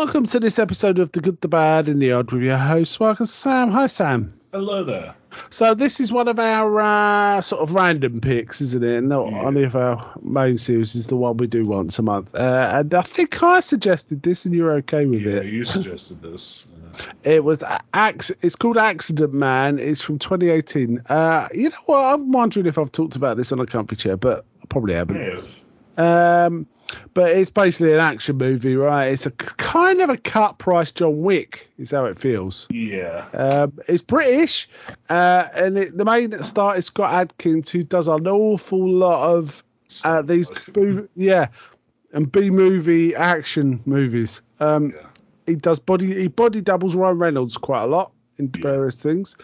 Welcome to this episode of The Good, the Bad, and the Odd with your host, Marcus Sam. Hi, Sam. Hello there. So this is one of our sort of random picks, isn't it? Not any of our main series is the one we do once a month. And I think I suggested this, and you're okay with it. Yeah, you suggested this. It's called Accident Man. It's from 2018. You know what? I'm wondering if I've talked about this on a comfy chair, but I probably haven't. But it's basically an action movie, right? It's a kind of a cut price John Wick, is how it feels. Yeah. It's British, and the main star is Scott Adkins, who does an awful lot of these and B-movie action movies. He body doubles Ryan Reynolds quite a lot in various things.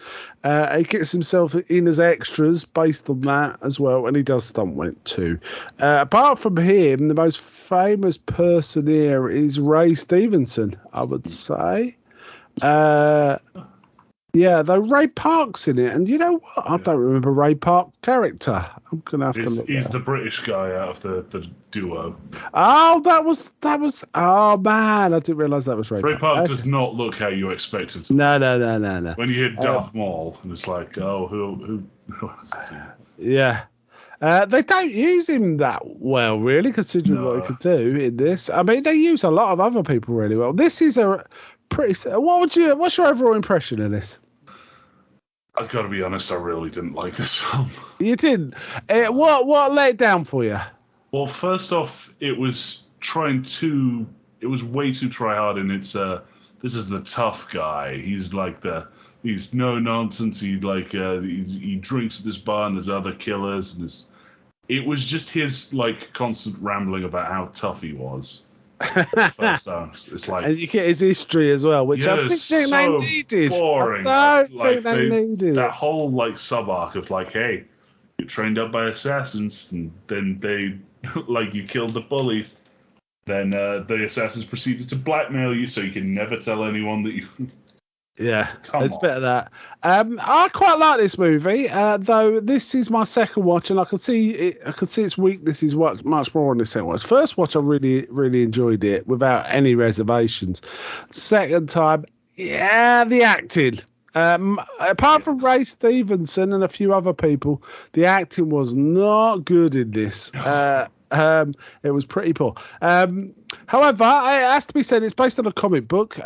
He gets himself in as extras based on that as well, and he does stunt work too. Apart from him, the most famous person here is Ray Stevenson, I would say. Though Ray Park's in it, and you know what? I don't remember Ray Park's character. I'm gonna have to look. He's the British guy out of the duo. Oh, that was. Oh man, I didn't realise that was Ray Park. Ray Park does not look how you expect him to. No. When you hear Darth Maul, and it's like, oh, who else is he? Yeah. They don't use him that well, really, considering what he could do in this. I mean, they use a lot of other people really well. This is a pretty. What's your overall impression of this? I've got to be honest, I really didn't like this film. You didn't? What let it down for you? Well, first off, it was way too try hard, and this is the tough guy. He's no nonsense. He drinks at this bar, and there's other killers, and it was just his constant rambling about how tough he was. First time. It's like, and you get his history as well, which I didn't think they needed. Boring. I don't think they needed that whole sub arc of hey, you're trained up by assassins, and then they you killed the bullies. Then the assassins proceeded to blackmail you, so you can never tell anyone that you. Yeah, it's a bit of that. I quite like this movie, though this is my second watch, and I can see its weaknesses much more on the second watch. First watch, I really, really enjoyed it without any reservations. Second time, the acting. Apart from Ray Stevenson and a few other people, the acting was not good in this. It was pretty poor. However, it has to be said, it's based on a comic book,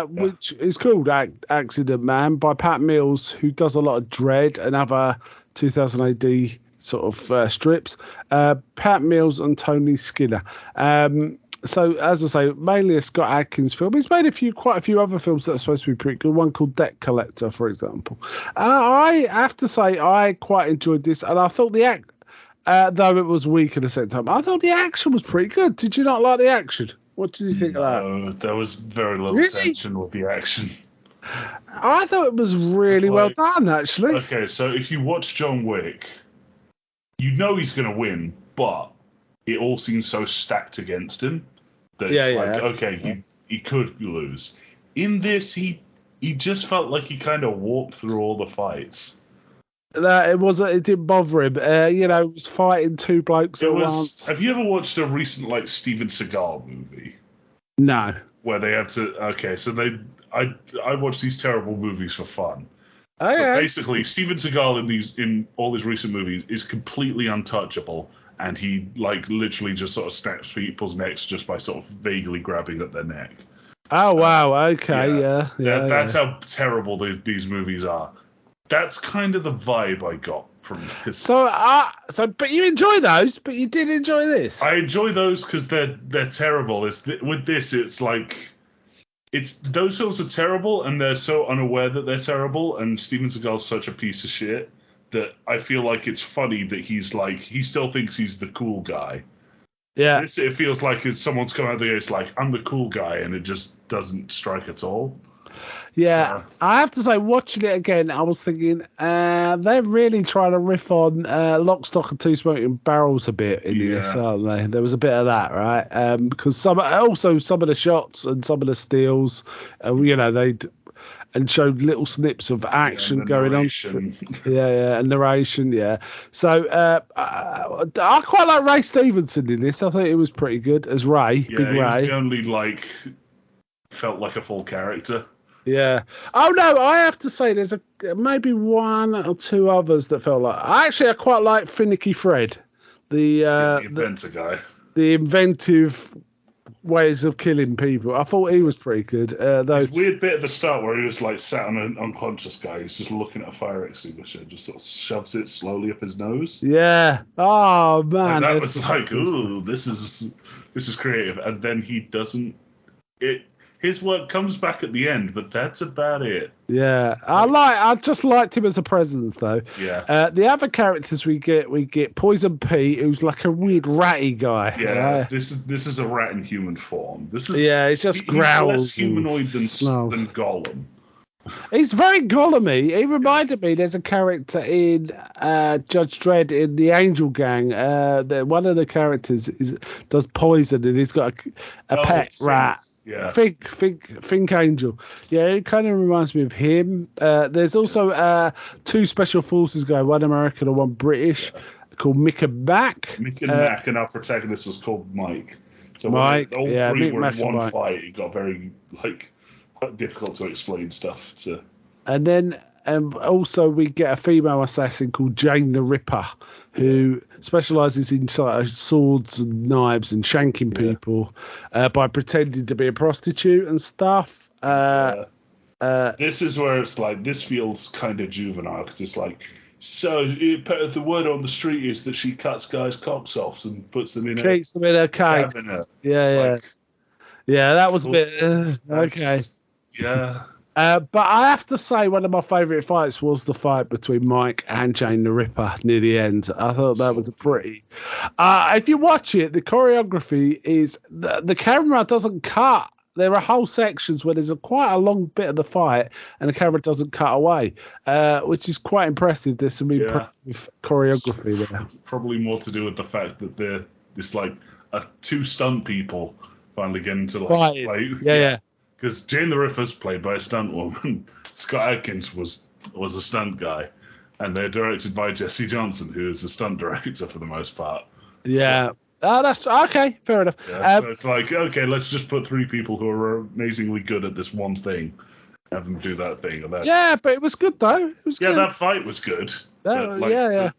which is called Accident Man by Pat Mills, who does a lot of Dread and other 2000 AD sort of strips. Pat Mills and Tony Skinner. So, as I say, mainly a Scott Adkins film. He's made quite a few other films that are supposed to be pretty good. One called Debt Collector, for example. I have to say, I quite enjoyed this, and I thought though it was weak at the same time, I thought the action was pretty good. Did you not like the action? What did you think of that? No, there was very little tension with the action. I thought it was really well done, actually. Okay, so if you watch John Wick, you know he's going to win, but it all seems so stacked against him that he could lose. In this, he just felt like he kind of walked through all the fights. It didn't bother him. He was fighting two blokes at once. Have you ever watched a recent Steven Seagal movie? No. Where they have to. Okay, so I watch these terrible movies for fun. Okay. But basically, Steven Seagal in all his recent movies is completely untouchable, and he literally just sort of snaps people's necks just by sort of vaguely grabbing at their neck. Oh wow! Okay, yeah. That's how terrible these movies are. That's kind of the vibe I got from his. But you enjoy those, but you did enjoy this. I enjoy those because they're terrible. With this, it's those films are terrible, and they're so unaware that they're terrible. And Steven Seagal's such a piece of shit that I feel like it's funny that he still thinks he's the cool guy. Yeah, it feels like someone's come out there. It's I'm the cool guy, and it just doesn't strike at all. Yeah, so. I have to say, watching it again, I was thinking they're really trying to riff on Lock, Stock and Two Smoking Barrels a bit in this, aren't they? There was a bit of that, right? Because some of the shots and some of the steals, and showed little snips of action going on. And narration, yeah. So I quite like Ray Stevenson in this. I think it was pretty good as Ray, Big Ray. He was the only felt like a full character. Yeah. Oh no, I have to say there's maybe one or two others that felt like. I quite like Finicky Fred, the inventor guy. The inventive ways of killing people. I thought he was pretty good. There's weird bit at the start where he was like sat on an unconscious guy. He's just looking at a fire extinguisher, just sort of shoves it slowly up his nose. Yeah. Oh man. And that was like, ooh, this is creative. And then he doesn't. His work comes back at the end, but that's about it. Yeah, I just liked him as a presence though. Yeah. The other characters we get Poison Pete, who's like a weird ratty guy. Yeah. This is a rat in human form. He's just growls. He's less humanoid than Gollum. He's very Gollum-y. He reminded me. There's a character in Judge Dredd in the Angel Gang. One of the characters does poison, and he's got a pet rat. Yeah. Think Angel. Yeah, it kind of reminds me of him. There's also two special forces guy, one American and one British, called Mick and Mac. Mick and Mac, and our protagonist was called Mike. So Mike, all three were in one fight. It got very difficult to explain stuff to. And then also we get a female assassin called Jane the Ripper, who specialises in swords and knives and shanking people by pretending to be a prostitute and stuff. This is where it's like, this feels kind of juvenile, because it's like, so the word on the street is that she cuts guys' cocks off and puts them in her cakes. Yeah. That was a bit okay. Yeah. But I have to say, one of my favourite fights was the fight between Mike and Jane the Ripper near the end. I thought that was a pretty. If you watch it, the choreography is the camera doesn't cut. There are whole sections where there's quite a long bit of the fight and the camera doesn't cut away, which is quite impressive. There's some impressive choreography there. Probably more to do with the fact that two stunt people finally get into fight. Yeah. Because Jane the Ripper's played by a stunt woman. Scott Adkins was a stunt guy. And they're directed by Jesse Johnson, who is a stunt director for the most part. Yeah. That's okay. Fair enough. Yeah, so it's like, okay, let's just put three people who are amazingly good at this one thing. Have them do that thing. Yeah, but it was good, though. It was good. That fight was good. The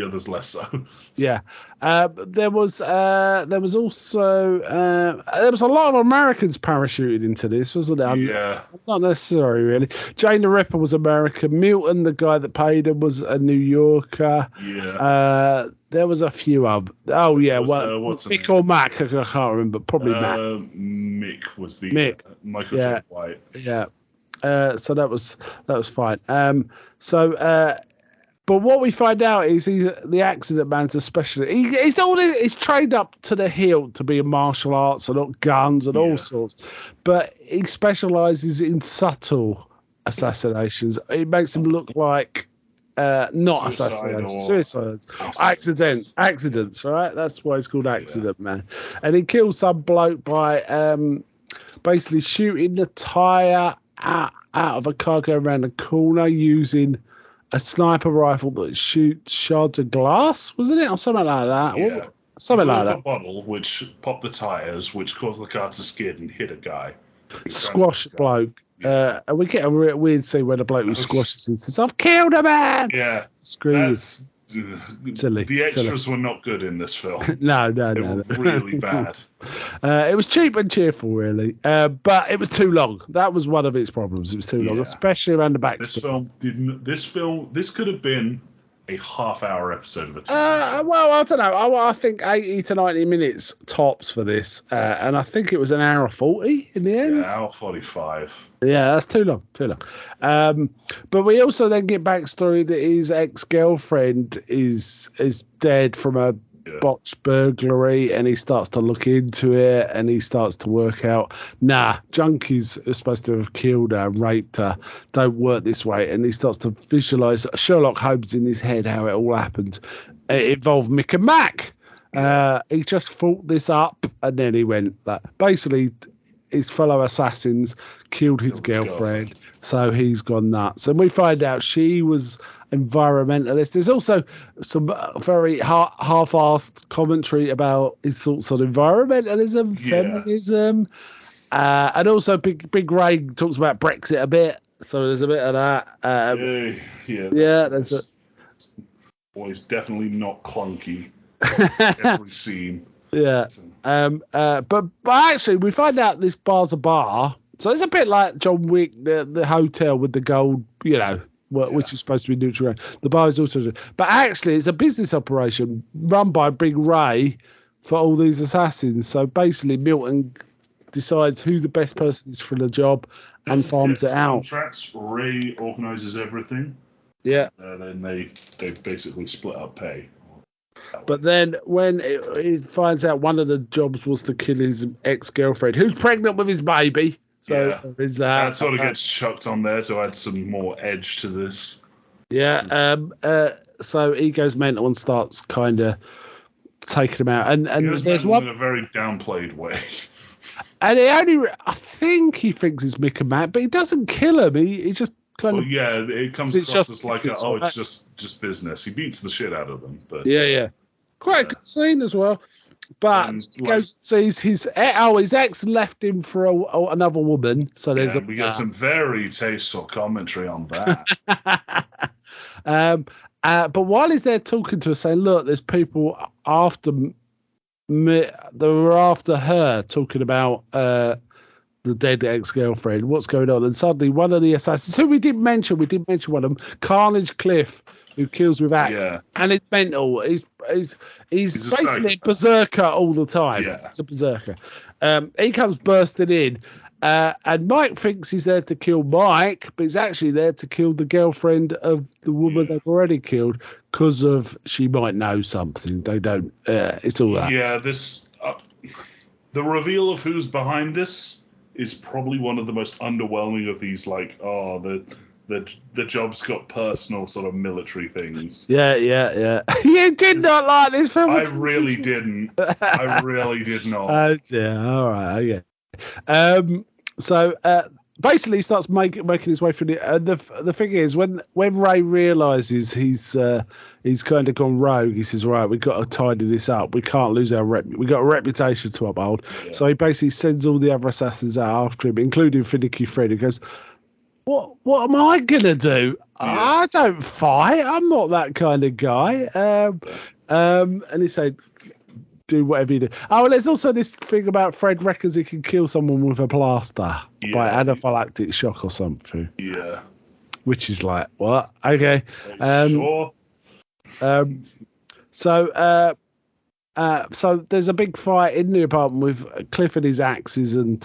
others less so. Yeah. There was also there was a lot of Americans parachuted into this, wasn't there? Yeah. Not necessarily, really. Jane the Ripper was American. Milton, the guy that paid him, was a New Yorker. Yeah. There was a few of. Oh yeah. What's Mick or Mac? I can't remember. Probably Mac. Mick was the Michael J. White. Yeah. So that was fine. But what we find out is the accident man's a specialist. He's trained up to the hilt to be in martial arts and guns and all sorts. But he specialises in subtle assassinations. It makes him look like not assassinations, suicides, accidents, right? That's why it's called Accident Man. And he kills some bloke by basically shooting the tyre out of a car going around the corner using a sniper rifle that shoots shards of glass, wasn't it? Or something like that. Yeah. Something like that. A bottle which popped the tyres, which caused the car to skid and hit a guy. Squash bloke. And we get a weird scene where the bloke who squashes him says, "I've killed a man!" Yeah. Screws. Silly. The extras were not good in this film. No. They were really bad. It was cheap and cheerful, really. But it was too long. That was one of its problems. It was too long, especially around the back. This could have been a half-hour episode of a TV show. Well, I don't know. I think 80 to 90 minutes tops for this. And I think it was an hour 40 in the end. Yeah, hour 45. Yeah, that's too long. But we also then get backstory that his ex-girlfriend is dead from a botched burglary, and he starts to look into it, and he starts to work out, junkies are supposed to have killed her and raped her, don't work this way, and he starts to visualise Sherlock Holmes in his head how it all happened. It involved Mick and Mac. He just thought this up, and then he went basically his fellow assassins killed his girlfriend, so he's gone nuts. And we find out she was environmentalist. There's also some very half-assed commentary about his thoughts on environmentalism, feminism. And also, Big Ray talks about Brexit a bit, so there's a bit of that. There's a. Well, it's definitely not clunky. Every scene. Yeah. But actually, we find out this bar's a bar, so it's a bit like John Wick, the hotel with the gold, which is supposed to be neutral. The bar is also, but actually, it's a business operation run by Big Ray for all these assassins. So basically, Milton decides who the best person is for the job and farms it out. Contracts. Ray organizes everything. Yeah. Then they basically split up pay. But then when he finds out one of the jobs was to kill his ex-girlfriend, who's pregnant with his baby. So there's that. Sort of gets chucked on there to add some more edge to this. Yeah. So he goes mental and starts kind of taking him out. And there's one in a very downplayed way. And I think he thinks it's Mick and Matt, but he doesn't kill him. He just kind of. Yeah, it comes across as like, it's just business. He beats the shit out of them. But yeah. Quite a good scene as well. But goes sees his ex left him for another woman. So there's we get some very tasteful commentary on that. But while he's there talking to us, saying, "Look, there's people after me. They were after her, talking about the dead ex-girlfriend. What's going on?" And suddenly, one of the assassins, who we didn't mention one of them, Carnage Cliff, who kills with axe, and it's mental. He's basically a berserker all the time. Yeah. He's a berserker. He comes bursting in, and Mike thinks he's there to kill Mike, but he's actually there to kill the girlfriend of the woman they've already killed because of she might know something. They don't. It's all that. Yeah, this the reveal of who's behind this is probably one of the most underwhelming of these. Like, the job's got personal sort of military things. Yeah. You did not like this film. I really didn't. I really did not. Oh dear. All right. Okay. So basically, he starts making his way through the thing is, when Ray realizes he's kind of gone rogue, he says, "Right, we've got to tidy this up. We can't lose our we got a reputation to uphold." Yeah. So he basically sends all the other assassins out after him, including Finicky Fred, who goes, What am I gonna do? Yeah. I don't fight. I'm not that kind of guy. And he said, "Do whatever you do." Oh, well, there's also this thing about Fred reckons he can kill someone with a blaster by anaphylactic shock or something. Yeah. Which is like, what? Okay. Sure. So there's a big fight in the apartment with Cliff and his axes and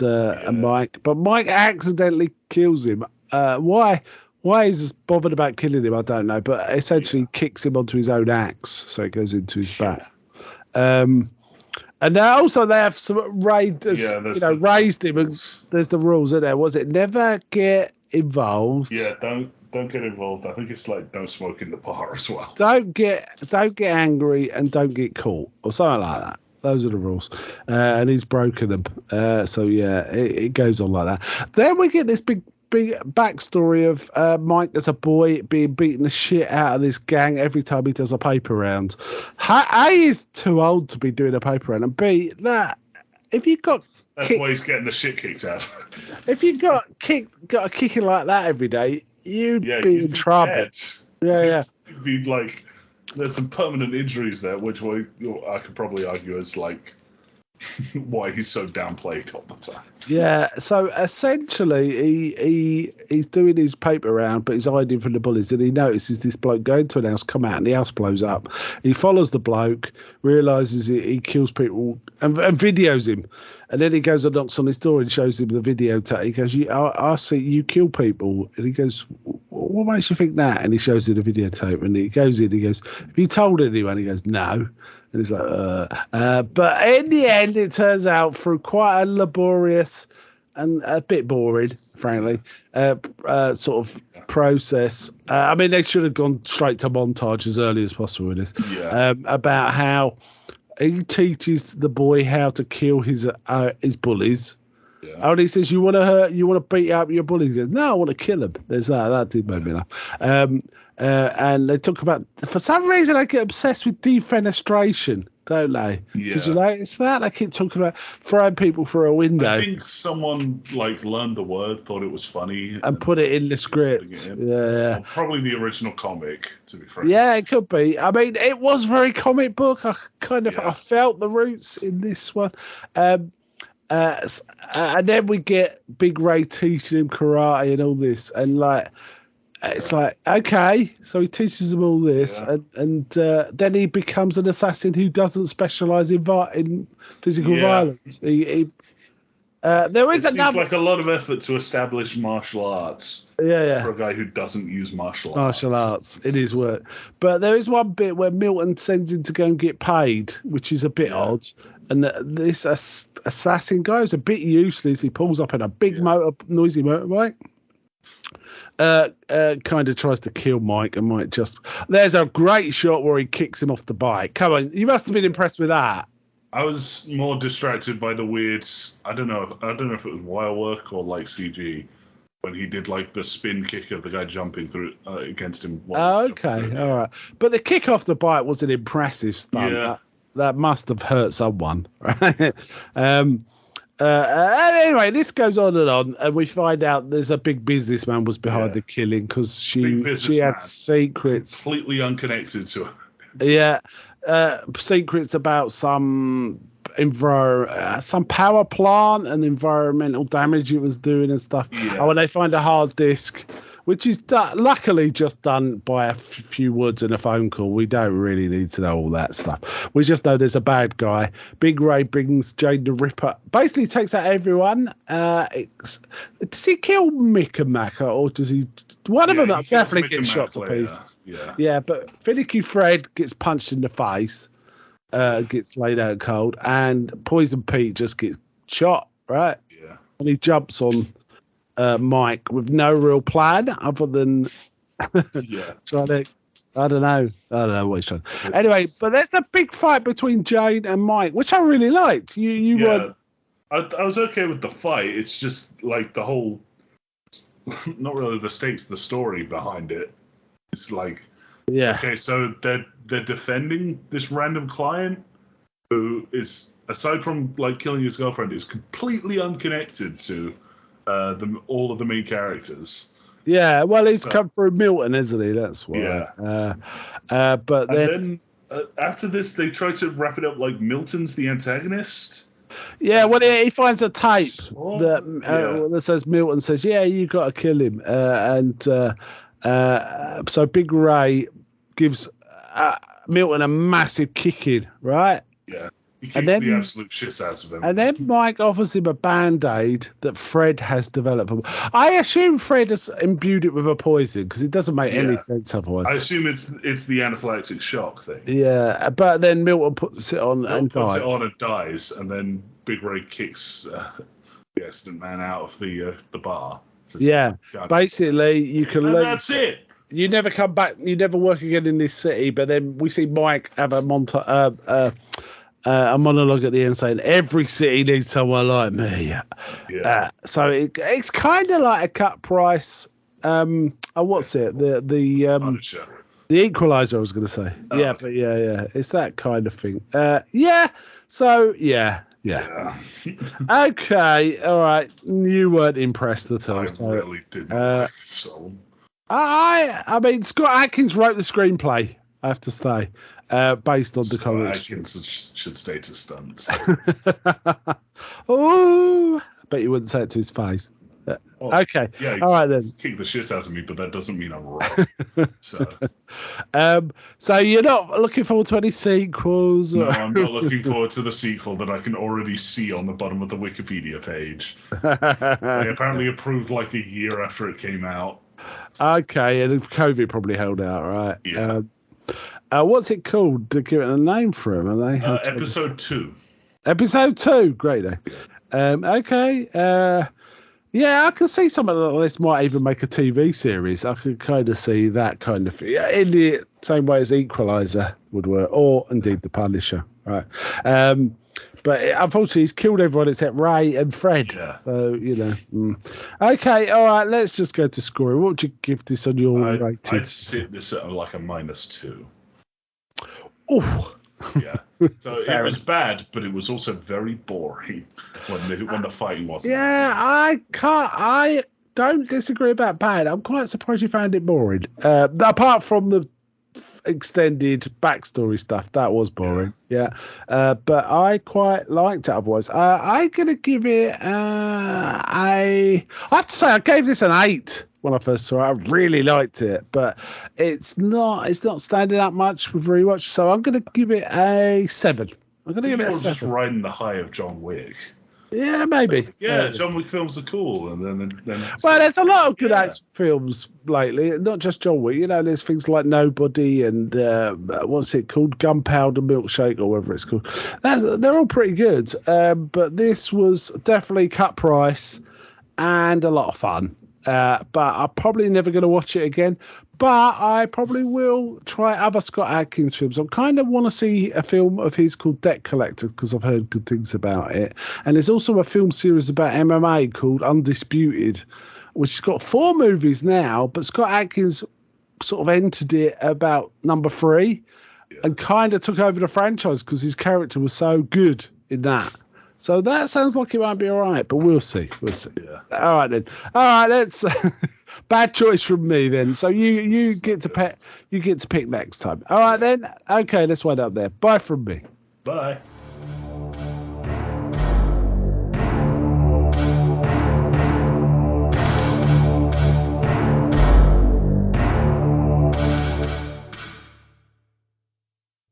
Mike, but Mike accidentally kills him. Why he's bothered about killing him, I don't know, but essentially kicks him onto his own axe, so it goes into his back. And also they have some raised him, and there's the rules, isn't there? Was it never get involved? Yeah, don't get involved. I think it's like don't smoke in the bar as well. Don't get angry and don't get caught or something like that. Those are the rules, and he's broken them. So yeah, it goes on like that. Then we get this big backstory of Mike as a boy being beaten the shit out of this gang every time he does a paper round. A, he's too old to be doing a paper round, and B, that if you got that's why he's getting the shit kicked out. If you got a kicking like that every day, you'd be in trouble. Dead. Yeah. You'd be like, there's some permanent injuries there, which I could probably argue is like why he's so downplayed all the time. Yeah, so essentially he's doing his paper round, but he's hiding from the bullies, and he notices this bloke going to an house, come out, and the house blows up. He follows the bloke, realises he kills people, and videos him. And then he goes and knocks on his door and shows him the videotape. He goes, I see you kill people. And he goes, what makes you think that? And he shows him the videotape, and he goes in, he goes, have you told anyone? He goes, no. And he's like, but in the end, it turns out through quite a laborious and a bit boring, frankly, sort of process. I mean, they should have gone straight to montage as early as possible with this. Yeah. About how he teaches the boy how to kill his bullies. Yeah. And he says, you want to beat up your bullies? He goes, no, I want to kill him. There's that. That did make me laugh. And they talk about, for some reason, I get obsessed with defenestration. don't they? Yeah. Did you notice that? They keep talking about throwing people through a window. I think someone learned the word, thought it was funny, and put it in the script. Yeah. Well, probably the original comic, to be frank. Yeah, it could be. I mean, it was very comic book. I felt the roots in this one. And then we get Big Ray teaching him karate and all this, and it's like, okay, so he teaches them all this, and then he becomes an assassin who doesn't specialize in physical violence. There is seems like a lot of effort to establish martial arts. Yeah. For a guy who doesn't use martial arts in his work. But there is one bit where Milton sends him to go and get paid, which is a bit odd. And this assassin guy is a bit useless. He pulls up in a big noisy motorbike. Kind of tries to kill Mike, and Mike there's a great shot where he kicks him off the bike. Come on, you must have been impressed with that. I was more distracted by the weird, I don't know if it was wire work or CG, when he did the spin kick of the guy jumping through against him. Okay, all right. But the kick off the bike was an impressive stunt. Yeah. That must have hurt someone, right? Anyway, this goes on, and we find out there's a big businessman was behind the killing because she had secrets. Completely unconnected to her. Yeah. Secrets about some power plant and environmental damage it was doing and stuff. Yeah. And when they find a hard disk, which is luckily just done by a few words and a phone call, we don't really need to know all that stuff. We just know there's a bad guy. Big Ray brings Jane the Ripper, basically takes out everyone. Does he kill Mick and Mac, or does he? One of them definitely gets shot to pieces. Yeah, but Finicky Fred gets punched in the face, gets laid out cold, and Poison Pete just gets shot, right? Yeah. And he jumps on Mike with no real plan other than trying to. I don't know what he's trying. Anyway, but there's a big fight between Jane and Mike, which I really liked. You were. I was okay with the fight. It's just the whole. Not really the stakes, the story behind it. It's okay, so they're defending this random client who is, aside from killing his girlfriend, is completely unconnected to all of the main characters. Yeah, well, he's come through Milton, isn't he? That's why. Yeah. But then after this, they try to wrap it up like Milton's the antagonist. Yeah, well, he finds a tape that says Milton says, "Yeah, you got to kill him," so Big Ray gives Milton a massive kicking, right? Yeah, he kicks the absolute shit out of him. And then Mike offers him a Band-Aid that Fred has developed. I assume Fred has imbued it with a poison because it doesn't make any sense otherwise. I assume it's the anaphylactic shock thing. Yeah, but then Milton puts it on and dies, and then Big Ray kicks the accident man out of the bar. So basically you can leave. That's it. You never come back. You never work again in this city. But then we see Mike have a monologue at the end saying every city needs someone like me. So it's kind of like a cut price. What's it? The Equalizer, I was going to say. It's that kind of thing. Okay, all right. You weren't impressed at all. I really didn't like the song. I mean, Scott Adkins wrote the screenplay, I have to say, based on the comics. Adkins should stay to stunts. Oh, I bet you wouldn't say it to his face. Okay. Yeah, all right then. Kick the shit out of me, but that doesn't mean I'm wrong. So you're not looking forward to any sequels? No, I'm not looking forward to the sequel that I can already see on the bottom of the Wikipedia page. They apparently approved a year after it came out. Okay, and COVID probably held out, right? Yeah. What's it called? To give it a name for him, are they? Episode 2. Episode 2, great day. Okay. Yeah, I can see something like this might even make a TV series. I could kind of see that kind of thing in the same way as Equalizer would work, or indeed The Punisher, right? But unfortunately, he's killed everyone except Ray and Fred. Yeah. So, Okay, all right, let's just go to scoring. What would you give this on your rating? I'd sit this at a -2. Oh, Yeah. So it was bad, but it was also very boring when the fighting wasn't. Yeah, I don't disagree about bad. I'm quite surprised you found it boring. Apart from the extended backstory stuff, that was boring. Yeah. But I quite liked it otherwise. I'm gonna give it I have to say I gave this an 8 when I first saw it. I really liked it, but it's not standing out much with rewatch, so I'm gonna give it a 7. I'm gonna give it a 7. Just riding the high of John Wick. Yeah, maybe. Maybe. John Wick films are cool, and then. Well, there's a lot of good action films lately, not just John Wick. There's things like Nobody and what's it called, Gunpowder Milkshake, or whatever it's called. They're all pretty good, but this was definitely cut price and a lot of fun. But I'm probably never going to watch it again. But I probably will try other Scott Adkins films. I kind of want to see a film of his called Debt Collector because I've heard good things about it. And there's also a film series about MMA called Undisputed, which has got 4 movies now. But Scott Adkins sort of entered it about number 3 and kind of took over the franchise because his character was so good in that. So that sounds like it might be all right, but we'll see. Yeah. All right then. All right, let's. Bad choice from me then. So you get to pick next time. All right then. Okay, let's wind up there. Bye from me. Bye.